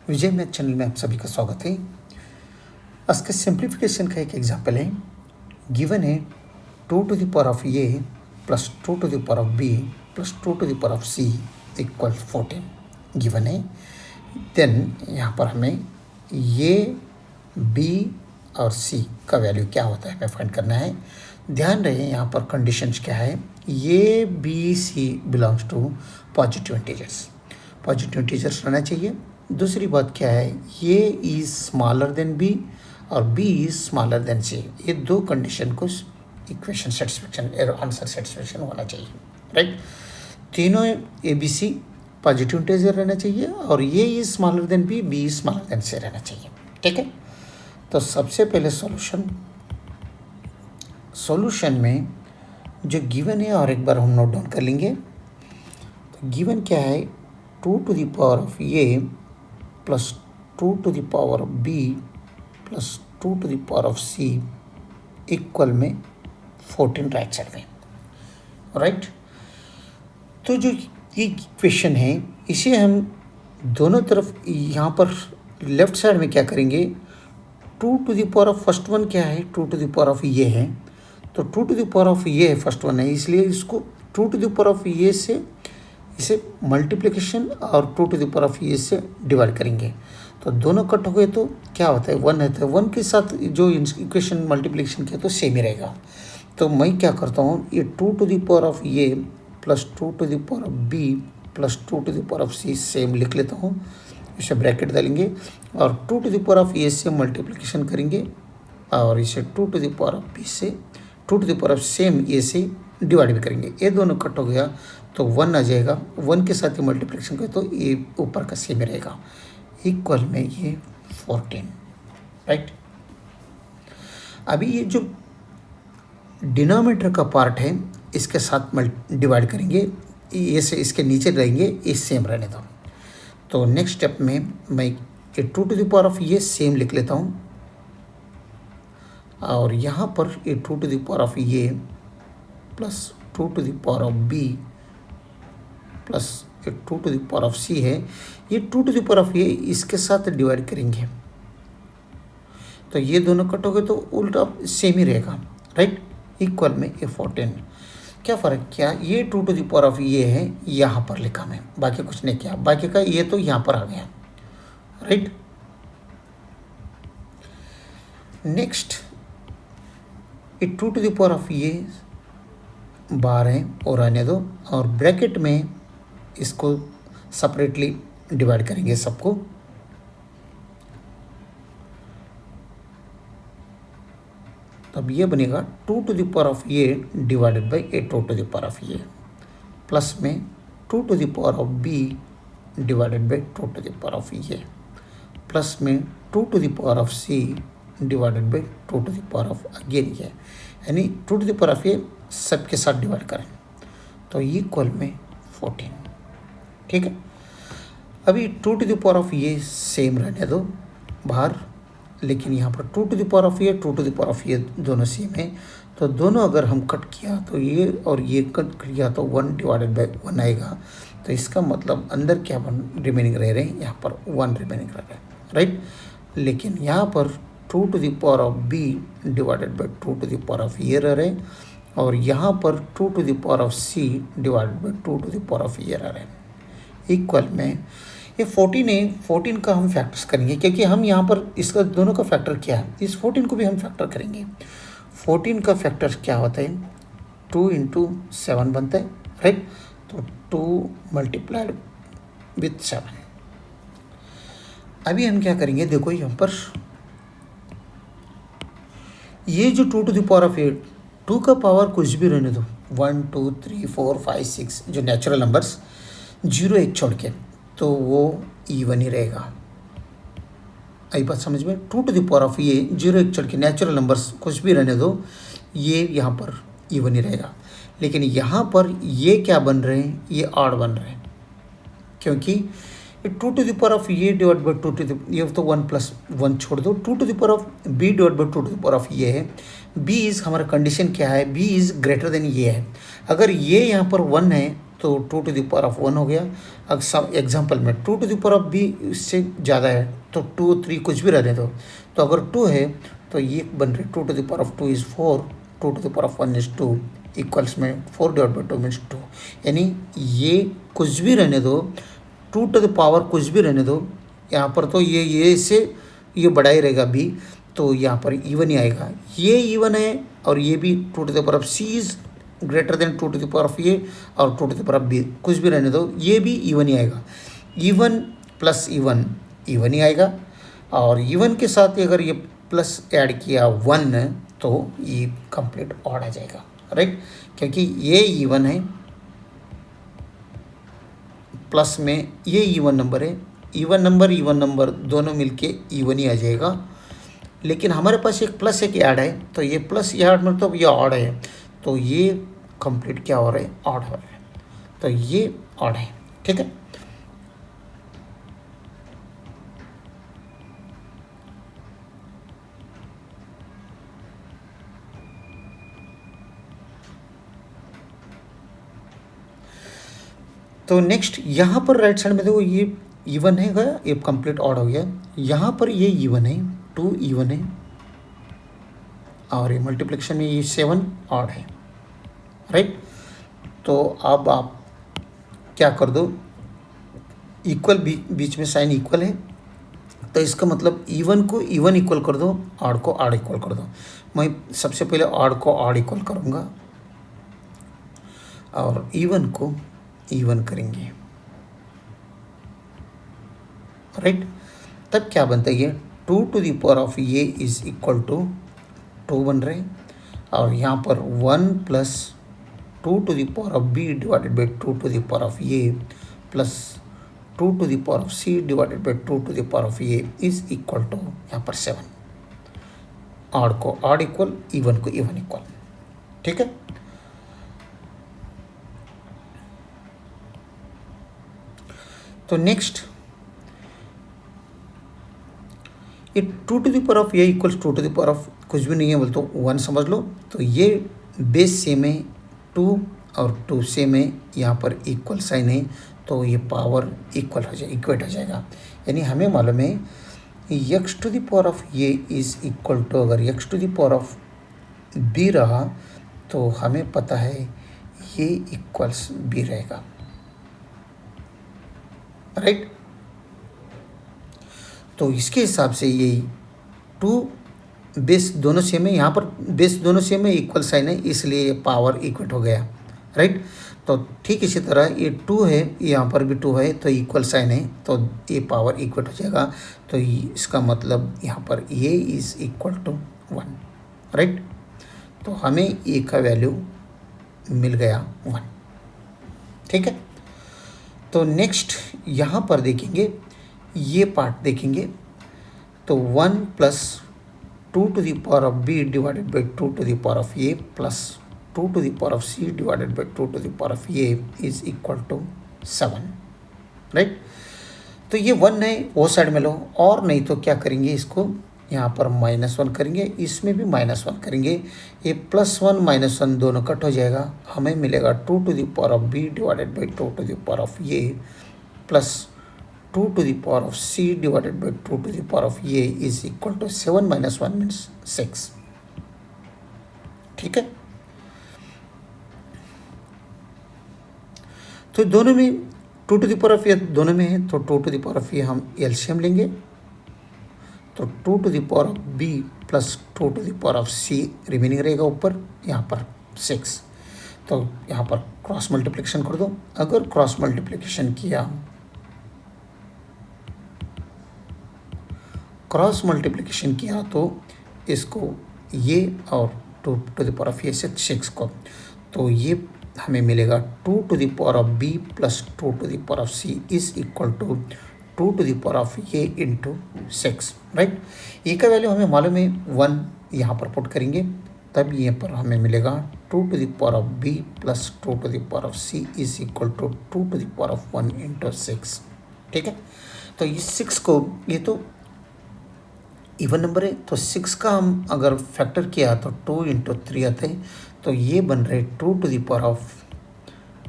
विजय math channel में आप सभी का स्वागत है। आज के सिंप्लीफिकेशन का एक एग्जाम्पल है। गिवन है 2 to the power of a plus 2 to the power of b plus 2 to the power of c equal 14 given है। देन यहाँ पर हमें a b और c का वैल्यू क्या होता है हमें फाइंड करना है। ध्यान रहे यहाँ पर कंडीशंस क्या है। a b c belongs to positive integers, positive integers रहना चाहिए। दूसरी बात क्या है, A is smaller than B और B is smaller than C. ये दो कंडीशन को इक्वेशन सेटिस्फेक्शन आंसर सेटिस्फेक्शन होना चाहिए, राइट। तीनों A B C positive integer रहना चाहिए और A is smaller than B, B is smaller than C रहना चाहिए, ठीक है। तो सबसे पहले सॉल्यूशन में जो गिवन है और एक बार हम नोट डाउन कर लेंगे। तो गिवन क्या है, 2 to the power of a plus 2 to the power of b plus 2 to the power of c equal में 14 राइट साइड में, राइट। तो जो ये इक्वेशन है इसे हम दोनों तरफ यहाँ पर लेफ्ट साइड में क्या करेंगे, 2 to the power of first one क्या है, 2 to the power of ये है। तो 2 to the power of ये है फर्स्ट वन है, इसलिए इसको 2 to the power of ये से इसे मल्टीप्लिकेशन और 2 to the power of ये से डिवाइड करेंगे। तो दोनों कट हो गए तो क्या होता है, 1 है। तो 1 के साथ जो इक्वेशन मल्टीप्लिकेशन किया तो सेम ही रहेगा। तो मैं क्या करता हूँ, ये 2 to the power of ये plus 2 to the power of b plus 2 to the power of c same लिख लेता हूँ। इसे ब्रैकेट डालेंगे और 2 to the power of a से मल्टीप्लिकेशन करेंगे और इसे 2 to the power of b से 2 to the power of same a से डिवाइड भी करेंगे। ये दोनों कट हो गया तो 1 आ जाएगा। 1 के साथ ही मल्टीप्लिकेशन करें तो ये ऊपर का सेम रहेगा, इक्वल में ये 14, राइट। अभी ये जो डिनोमिनेटर का पार्ट है इसके साथ डिवाइड करेंगे, ये से इसके नीचे रहेंगे, ये सेम रहने दो। तो नेक्स्ट स्टेप में मैं ये 2 to the power of ये सेम लिख लेता हूँ और यहाँ पर ये 2 to the power of ये plus 2 to the power of b plus 2 to the power of c है। ये 2 to the power of ये इसके साथ डिवाइड करेंगे तो ये दोनों कट हो गए तो उल्टा सेम ही रहेगा, राइट। इक्वल में ये 14। क्या फ़र्क किया, ये 2 to the power of ये है यहाँ पर लिखा मैं, बाकी कुछ नहीं किया। बाकी का ये तो यहाँ पर आ गया, राइट। नेक्स्ट ये 2 to the power of ये बार है और आने दो और ब्रैकेट में इसको सेपरेटली डिवाइड करेंगे सबको। तब ये बनेगा 2 to the power of ये divided by 2 to the power of ये प्लस में 2 to the power of b divided by 2 to the power of ये प्लस में 2 to the power of c divided by 2 to the power of again ये, यानी 2 to the power of ये सबके साथ divide करें तो इक्वल में 14, ठीक है। अभी 2 to the power of ये सेम रहने दो बाहर, लेकिन यहाँ पर 2 to the power of ये 2 to the power of ये दोनों सेम है। तो दोनों अगर हम कट किया तो ये और ये कट किया तो 1 डिवाइडेड बाई 1 आएगा। तो इसका मतलब अंदर क्या रिमेनिंग रह रहे हैं, यहाँ पर 1 रिमेनिंग रह रहे हैं, राइट। लेकिन यहाँ पर 2 to the power of b divided by 2 to the power of ये रह रहे हैं और यहाँ पर 2 to the power of c divided by 2 to the power of ये रह रहे हैं। इक्वल में ये 14 है, 14 का हम फैक्टर्स करेंगे क्योंकि हम यहाँ पर इसका दोनों का फैक्टर क्या है, इस 14 को भी हम फैक्टर करेंगे। 14 का फैक्टर क्या होता है, 2 into 7 बनता है, राइट। तो 2 मल्टीप्लाइड विथ 7। अभी हम क्या करेंगे, देखो यहाँ पर ये जो 2 to the power of 8, 2 का पावर कुछ भी रहने दो, 1 2 3 4 5 6 जो नेचुरल नंबर्स, 0 1 छोड़ के, तो वो इवन ही रहेगा। आई बात समझ में। 2 to the power of ये 0 1 छोड़ के नेचुरल नंबर्स कुछ भी रहने दो, ये यहाँ पर इवन ही रहेगा। लेकिन यहाँ पर ये क्या बन रहे हैं, ये ऑड बन रहे हैं क्योंकि 2 to the power of ये डिवाइड बाई 2 to the, ये तो 1 प्लस 1 छोड़ दो, 2 to the power of b divide by 2 to the power of ये है। b इज़ हमारा कंडीशन क्या है, b इज़ ग्रेटर देन ये है। अगर ये यहाँ पर 1 है तो 2 टू द पावर ऑफ 1 हो गया। अब सब एग्जांपल में 2 to the power of B इससे ज़्यादा है तो 2 3 कुछ भी रहने दो। तो अगर 2 है तो ये बन रही 2 to the power of 2 is 4, 2 to the power of 1 is 2, equals में 4 डिवाइड बाई 2 मीन्स 2। यानी ये कुछ भी रहने दो, 2 टू द पावर कुछ भी रहने दो, यहाँ पर तो ये से ये बड़ा ही रहेगा बी, तो यहाँ पर इवन ही आएगा। ये इवन है और ये भी 2 to the power of C is greater than 2 to the power of A और 2 to the power of B, कुछ भी रहने दो, ये भी इवन ही आएगा। इवन प्लस इवन इवन ही आएगा, और इवन के साथ अगर ये प्लस ऐड किया 1 तो ये कंप्लीट ऑड आ जाएगा, राइट, क्योंकि ये इवन है प्लस में ये इवन नंबर है, इवन नंबर दोनों मिलके इवन ही आ जाएगा। लेकिन हमारे पास एक प्लस एक ऐड है, तो ये प्लस ऐड मतलब ये ऑड है, तो ये कंप्लीट क्या हो रहा है, ऑड हो रहा है, तो ये ऑड है, ठीक है। तो नेक्स्ट यहाँ पर राइट साइड में देखो ये इवन है, ये कंप्लीट ऑड हो गया। यहाँ पर ये इवन है, 2 इवन है, और ये मल्टीप्लिकेशन में ये 7 ऑड है, राइट। तो अब आप क्या कर दो, इक्वल बीच में साइन इक्वल है, तो इसका मतलब इवन को इवन इक्वल कर दो, ऑड को ऑड इक्वल कर दो। मैं सबसे पहले ऑड को ऑड इक्वल करूँगा और इवन को इवन करेंगे, राइट। तब क्या बनता है, ये 2 to the power of A is equal to 2 बन रहे, और यहाँ पर 1 plus 2 to the power of B divided by 2 to the power of A plus 2 to the power of C divided by 2 to the power of A is equal to यहाँ पर 7। Odd को odd equal, even को even equal, ठीक है। तो next ये 2 to the power of A equals 2 to the power of कुछ भी नहीं है बोल तो 1 समझ लो, तो ये बेस सेम है, 2 और 2 सेम है, यहाँ पर इक्वल साइन है, तो ये पावर इक्वल हो जाए, इक्वेट हो जाएगा। यानी हमें मालूम है x to the power of A is equal to, अगर x to the power of B रहा तो हमें पता है ये इक्वल्स बी रहेगा, राइट। तो इसके हिसाब से ये 2 बेस दोनों सेम है, यहाँ पर बेस दोनों सेम है, इक्वल साइन है, इसलिए ये पावर इक्वट हो गया, राइट। तो ठीक इसी तरह ये 2 है, यहाँ पर भी 2 है, तो इक्वल साइन है, तो ये पावर इक्वट हो जाएगा। तो इसका मतलब यहाँ पर A is equal to 1, right. तो हमें ए का वैल्यू मिल गया 1, ठीक है। तो नेक्स्ट यहाँ पर देखेंगे, ये पार्ट देखेंगे, तो 1 plus 2 to the power of B divided by 2 to the power of A plus 2 to the power of C divided by 2 to the power of A is equal to 7, right. तो ये 1 है, वो side में लो, और नहीं तो क्या करेंगे, इसको यहाँ पर -1 करेंगे, इसमें भी -1 करेंगे, ये +1 -1 दोनों कट हो जाएगा, हमें मिलेगा 2 to the power of B divided by 2 to the power of A plus 2 to the power of C divided by 2 to the power of A is equal to 7 - 1 means 6, ठीक है। तो दोनों में 2 to the power of A दोनों में है, तो 2 to the power of A हम एलसीएम लेंगे, तो 2 to the power of B plus 2 to the power of C remaining रहेगा ऊपर, यहाँ पर 6, तो यहाँ पर क्रॉस मल्टीप्लिकेशन कर दो। अगर क्रॉस मल्टीप्लिकेशन किया, तो इसको ये और 2 to the power of A से 6 को, तो ये हमें मिलेगा 2 to the power of B plus 2 to the power of C is equal to 2 to the power of A into 6, right. A का वैल्यू हमें मालूम है 1, यहाँ पर पुट करेंगे, तब ये पर हमें मिलेगा 2 to the power of B plus 2 to the power of C is equal to 2 to the power of 1 into 6, ठीक है। तो इस 6 को, ये तो इवन नंबर है, तो 6 का हम अगर फैक्टर किया तो 2 इंटू 3 आते हैं, तो ये बन रहे 2 to the power of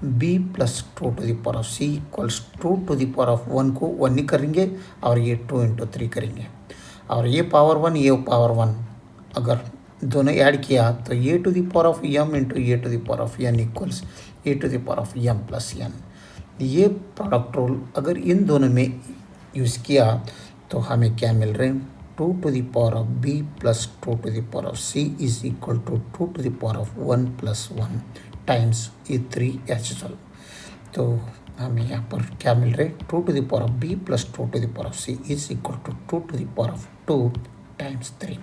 B plus 2 to the power of C equals 2 to the power of 1 को 1 ही करेंगे और ये 2 इंटू 3 करेंगे और ये पावर 1 ये पावर 1 अगर दोनों ऐड किया तो ये to the power of m into ये to the power of n equals A to the power of m plus n। ये प्रोडक्ट रूल अगर इन दोनों में यूज़ किया तो हमें क्या मिल रहे हैं 2 to the power of b plus 2 to the power of c is equal to 2 to the power of 1 plus 1 times ये 3h। तो हमें यहाँ पर क्या मिल रहा है 2 to the power of b plus 2 to the power of c is equal to 2 to the power of 2 times 3।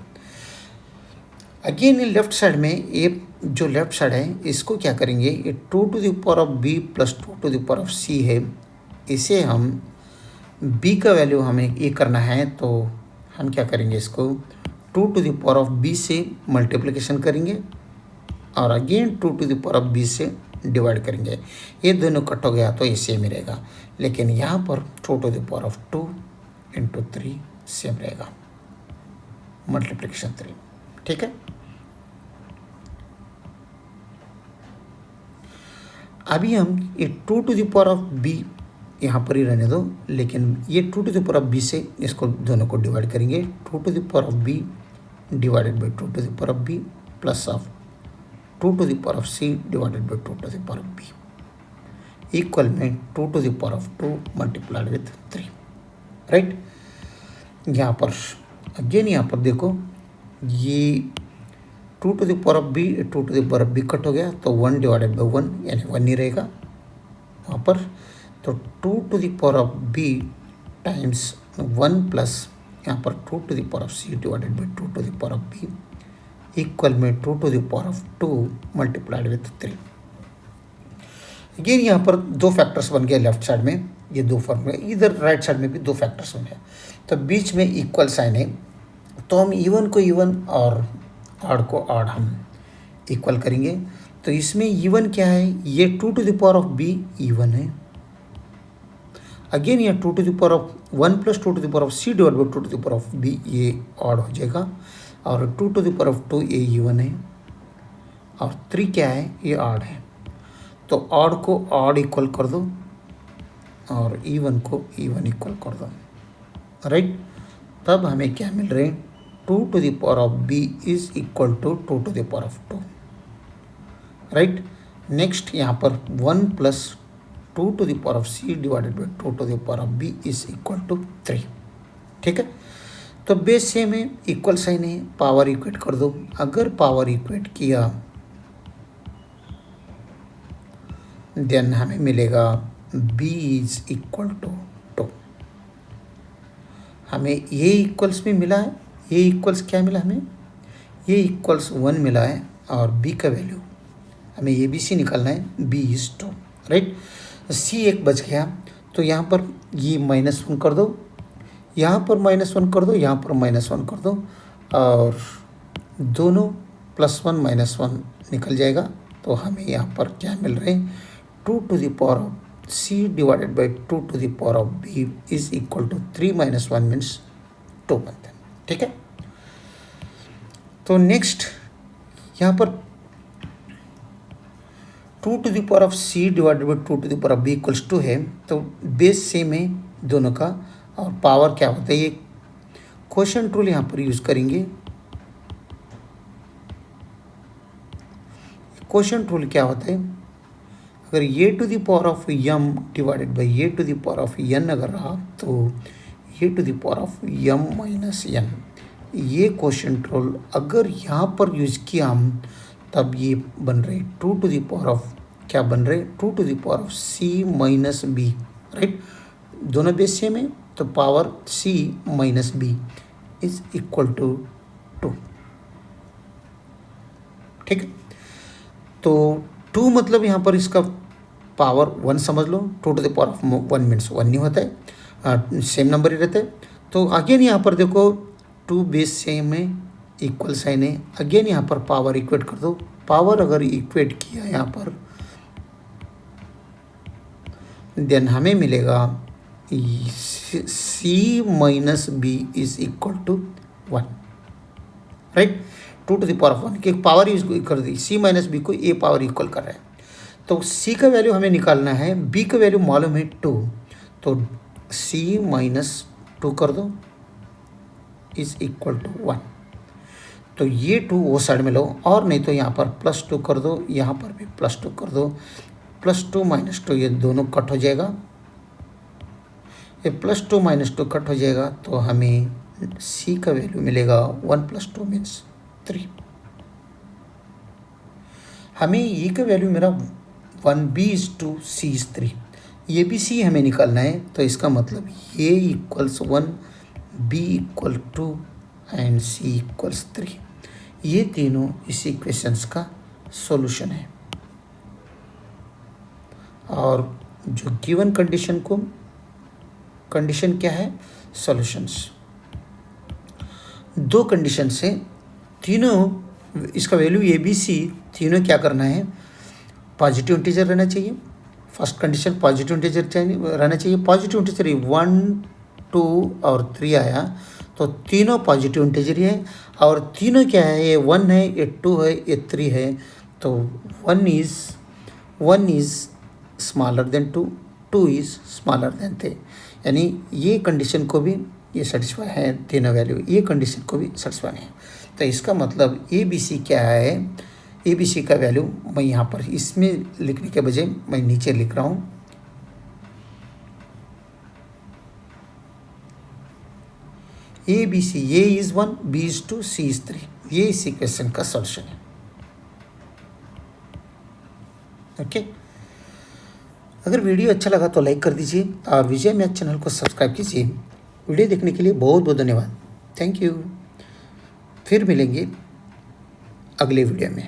Again left side में ये जो लेफ्ट साइड है इसको क्या करेंगे ये 2 to the power of b plus 2 to the power of c है, इसे हम b का वैल्यू हमें ये करना है तो हम क्या करेंगे इसको 2 to the power of b से मल्टीप्लिकेशन करेंगे और again 2 to the power of b से डिवाइड करेंगे। ये दोनों कट हो गया तो ये सेम ही रहेगा, लेकिन यहाँ पर 2 to the power of 2 into 3 same रहेगा मल्टीप्लिकेशन 3। ठीक है, अभी हम ये 2 to the power of b यहाँ पर ही रहने दो, लेकिन ये 2 to the power of b से इसको दोनों को डिवाइड करेंगे 2 to the power of b divided by 2 to the power of b plus of 2 to the power of c divided by 2 to the power of b equal में 2 to the power of 2 multiplied with 3। Right, यहाँ पर again यहाँ पर देखो ये 2 to the power of b 2 to the power of b cut हो गया तो 1 डिवाइडेड बाई 1 यानी 1 ही रहेगा वहाँ पर। तो 2 to the power of b times 1 plus यहाँ पर 2 to the power of c divided by 2 to the power of b equal में 2 to the power of 2 multiplied with 3। Again यहाँ पर दो फैक्टर्स बन गए लेफ्ट साइड में, ये दो फॉर्मूले, इधर राइट साइड में भी दो फैक्टर्स बन गए तो बीच में इक्वल साइन है तो हम इवन को इवन और ऑड को ऑड हम इक्वल करेंगे। तो इसमें इवन क्या है ये 2 to the power of b even है, अगेन ये 2 to the power of 1 plus 2 to the power of c divide by 2 to the power of b ये ऑड हो जाएगा और 2 टू द पावर ऑफ 2 ये इवन है और 3 क्या है ये ऑड है। तो ऑड को ऑड इक्वल कर दो और इवन को इवन इक्वल कर दो। राइट, तब हमें क्या मिल रहे हैं 2 to the power of b is equal to 2 to the power of 2। Right, next यहाँ पर 1 plus 2 to the power of c divided by 2 to the power of b is equal to 3। ठीक है, तो बेस सेम है, equal sign है, power equate कर दो। अगर पावर इक्वेट किया देन हमें मिलेगा b इज इक्वल टू 2। हमें ये इक्वल्स में मिला है, ये इक्वल्स क्या मिला हमें ये इक्वल्स 1 मिला है और b का वैल्यू हमें ये बी सी निकालना है b इज 2। राइट, c एक बच गया तो यहाँ पर ये -1 कर दो, यहाँ पर -1 कर दो, यहाँ पर -1 कर दो और दोनों +1 -1 निकल जाएगा। तो हमें यहाँ पर क्या मिल रहे हैं 2 to the power of c divided by 2 to the power of b is equal to 3 - 1 means 2 बनते हैं। ठीक है, तो नेक्स्ट यहाँ पर 2 to the power of c divided by 2 to the power of b equals 2 है तो बेस सेम है दोनों का और पावर क्या होता है ये क्वोशिएंट रूल यहाँ पर यूज़ करेंगे। क्वोशिएंट रूल क्या होता है अगर a to the power of m divided by a to the power of n अगर रहा तो a to the power of m minus n, ये क्वोशिएंट रूल अगर यहाँ पर यूज़ किया हम तब ये बन रहे 2 टू द पावर ऑफ क्या बन रहे 2 to the power of c minus b। Right, दोनों बेस सेम है तो power c minus b is equal to 2। ठीक है, तो 2 मतलब यहाँ पर इसका पावर 1 समझ लो, 2 to the power of 1 means 1 नहीं होता है, सेम नंबर ही रहता है। तो अगेन यहाँ पर देखो 2 बेस सेम है, इक्वल साइन है, अगेन यहाँ पर पावर इक्वेट कर दो। पावर अगर इक्वेट किया यहाँ पर देन हमें मिलेगा c minus b is equal to 1। Right, 2 to the power of 1 की पावर यूज कर दी, c माइनस b को a पावर इक्वल कर रहे हैं तो सी का वैल्यू हमें निकालना है, बी का वैल्यू मालूम है 2, तो सी माइनस 2 कर दो इज इक्वल टू 1। तो ये 2 वो साइड में लो, और नहीं तो यहाँ पर +2 कर दो, यहाँ पर भी +2 कर दो। +2 -2 ये दोनों कट हो जाएगा, ये +2 -2 कट हो जाएगा, तो हमें सी का वैल्यू मिलेगा 1 + 2 मीन्स 3। हमें ये का वैल्यू मेरा 1b/2 c/3, ये भी सी हमें निकालना है। तो इसका मतलब ये equals 1, B equal 2 and C equals 3। ये तीनों इस इक्वेशंस का सॉल्यूशन है। और जो गिवन कंडीशन क्या है, सॉल्यूशंस। 2 कंडीशन से तीनों, इसका वैल्यू ए बी सी तीनों क्या करना है, पॉजिटिव इंटीजर रहना चाहिए। फर्स्ट कंडीशन पॉजिटिव इंटीजर रहना चाहिए। पॉजिटिव इंटीजर 1, 2 और 3 आया, तो तीनों पॉजिटिव इंटीजर है। और तीनों क्या है, ये 1 है, ये 2 है, ये 3 है। तो 1 is smaller then 2, 2 is smaller then 3। यानी ये कंडीशन को भी ये सेटिस्फाई है, तीनों वैल्यू ये कंडीशन को भी सेटिस्फाई है। तो इसका मतलब ए बी सी क्या है, ए बी सी का वैल्यू मैं यहाँ पर इसमें लिखने के बजाय मैं नीचे लिख रहा हूँ। A B C, A is 1, B is 2, C is 3, ये इस इक्वेशन का सॉल्यूशन है। ओके, अगर वीडियो अच्छा लगा तो लाइक कर दीजिए और विजय मैथ चैनल को सब्सक्राइब कीजिए। वीडियो देखने के लिए बहुत बहुत धन्यवाद। Thank you. फिर मिलेंगे अगले वीडियो में।